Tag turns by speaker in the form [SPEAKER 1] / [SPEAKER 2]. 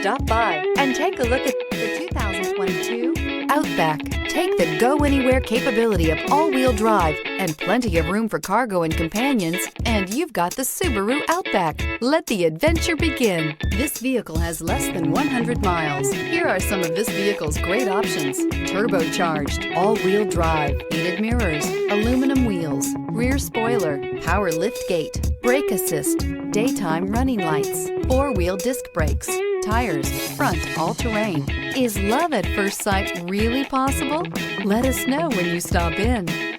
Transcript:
[SPEAKER 1] Stop by and take a look at the 2022 Outback. Take the go-anywhere capability of all-wheel drive and plenty of room for cargo and companions, and you've got the Subaru Outback. Let the adventure begin. This vehicle has less than 100 miles. Here are some of this vehicle's great options: turbocharged, all-wheel drive, heated mirrors, aluminum wheels, rear spoiler, power liftgate, brake assist, daytime running lights, four-wheel disc brakes, tires, front all-terrain. Is love at first sight really possible? Let us know when you stop in.